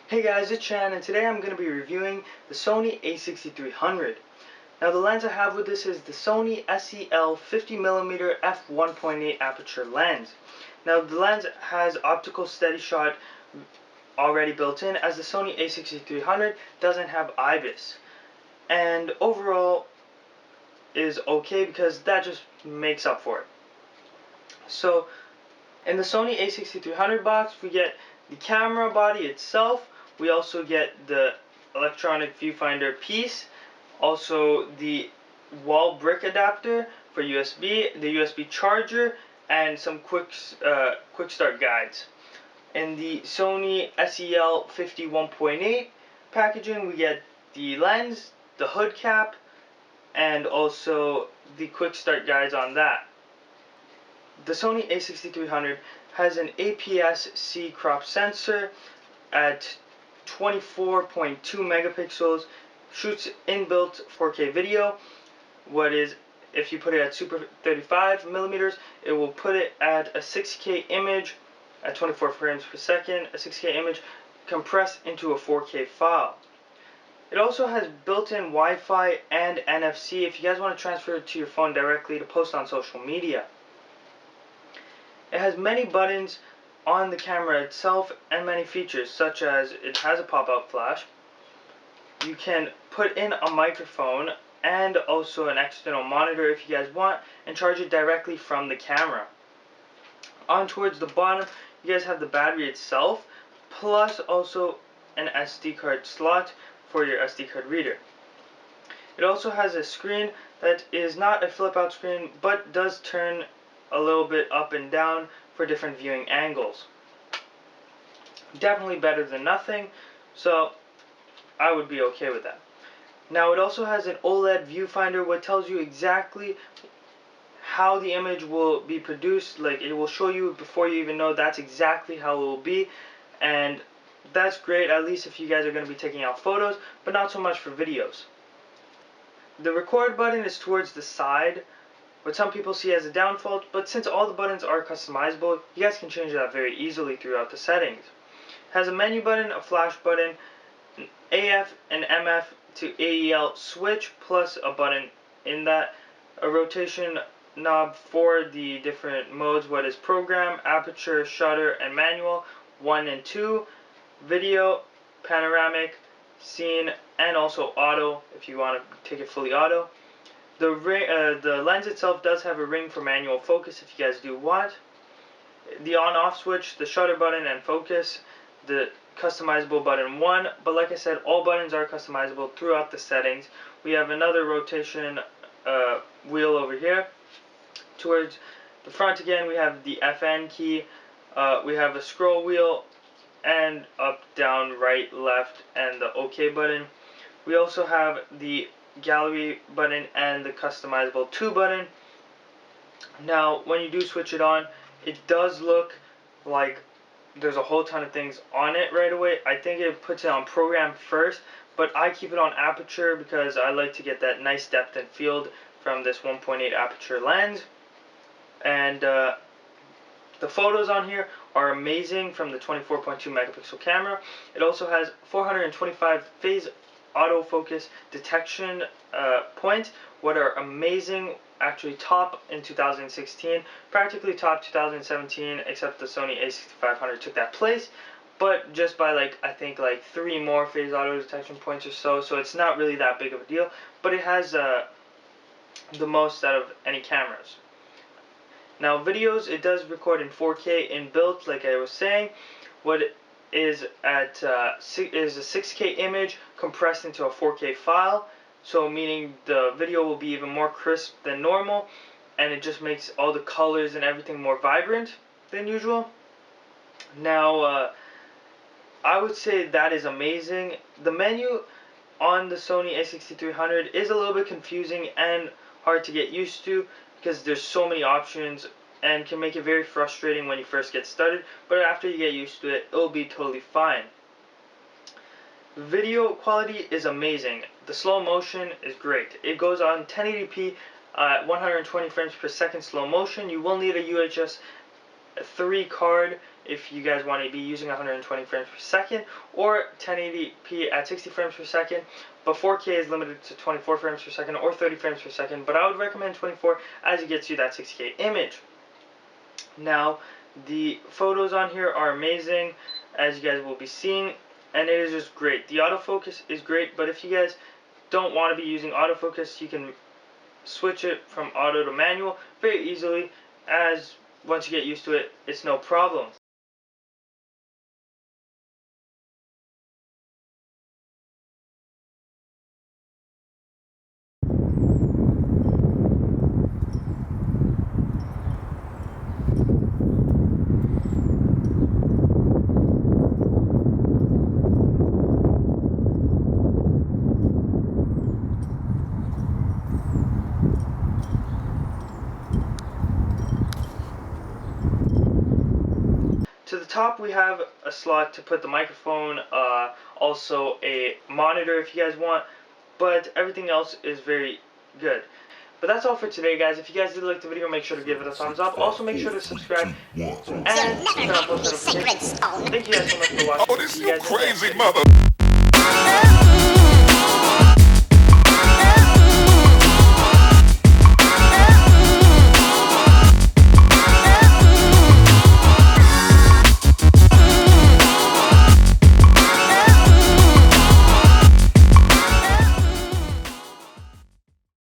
Hey guys, it's Shaan, and today I'm going to be reviewing the Sony A6300. Now the lens I have with this is the Sony SEL 50mm f1.8 aperture lens. Now the lens has optical steady shot already built in, as the Sony A6300 doesn't have IBIS. And overall is okay because that just makes up for it. So in the Sony A6300 box, we get the camera body itself. We also get the electronic viewfinder piece, also the wall brick adapter for USB, the USB charger, and some quick start guides. In the Sony SEL 51.8 packaging, we get the lens, the hood cap, and also the quick start guides on that. The Sony A6300 has an APS-C crop sensor at 24.2 megapixels, shoots inbuilt 4K video. What is, if you put it at Super 35 millimeters, it will put it at a 6K image at 24 frames per second, a 6K image compressed into a 4K file. It also has built-in Wi-Fi and NFC if you guys want to transfer it to your phone directly to post on social media. It has many buttons on the camera itself and many features, such as it has a pop-out flash. You can put in a microphone and also an external monitor if you guys want, and charge it directly from the camera. On towards the bottom, you guys have the battery itself, plus also an SD card slot for your SD card reader. It also has a screen that is not a flip out screen, but does turn a little bit up and down for different viewing angles. Definitely better than nothing, so I would be okay with that. Now it also has an OLED viewfinder, which tells you exactly how the image will be produced. Like, it will show you before you even know that's exactly how it will be, and that's great, at least if you guys are going to be taking out photos, but not so much for videos. The record button is towards the side, what some people see as a downfall, but since all the buttons are customizable, you guys can change that very easily throughout the settings. It has a menu button, a flash button, an AF and MF to AEL switch, plus a button in that, a rotation knob for the different modes, what is program, aperture, shutter, and manual, 1 and 2, video, panoramic, scene, and also auto if you want to take it fully auto. The lens itself does have a ring for manual focus if you guys do want. The on-off switch, the shutter button and focus, the customizable button 1, but like I said, all buttons are customizable throughout the settings. We have another rotation wheel over here. Towards the front again, we have the FN key, we have a scroll wheel, and up, down, right, left, and the OK button. We also have the gallery button and the customizable 2 button. Now when you do switch it on, it does look like there's a whole ton of things on it right away. I think it puts it on program first, but I keep it on aperture because I like to get that nice depth and field from this 1.8 aperture lens. And the photos on here are amazing from the 24.2 megapixel camera. It also has 425 phase autofocus detection points, what are amazing, actually top in 2016, practically top 2017, except the Sony A6500 took that place, but just by I think 3 more phase auto detection points or so, so it's not really that big of a deal, but it has the most out of any cameras. Now videos, it does record in 4K inbuilt, like I was saying. What is at is a 6K image compressed into a 4K file, so meaning the video will be even more crisp than normal, and it just makes all the colors and everything more vibrant than usual. Now I would say that is amazing. The menu on the Sony A6300 is a little bit confusing and hard to get used to because there's so many options, and can make it very frustrating when you first get started, but after you get used to it, it'll be totally fine. Video quality is amazing. The slow motion is great. It goes on 1080p 120 frames per second slow motion. You will need a UHS 3 card if you guys want to be using 120 frames per second, or 1080p at 60 frames per second. But 4K is limited to 24 frames per second or 30 frames per second. But I would recommend 24 as it gets you that 6K image. Now, the photos on here are amazing, as you guys will be seeing, and it is just great. The autofocus is great, but if you guys don't want to be using autofocus, you can switch it from auto to manual very easily, as once you get used to it, it's no problem. To the top we have a slot to put the microphone, also a monitor if you guys want, but everything else is very good. But that's all for today, guys. If you guys did like the video, make sure to give it a thumbs up. Also make sure to subscribe and turn on post notifications. Thank you guys so much for watching. Oh, this you crazy mother.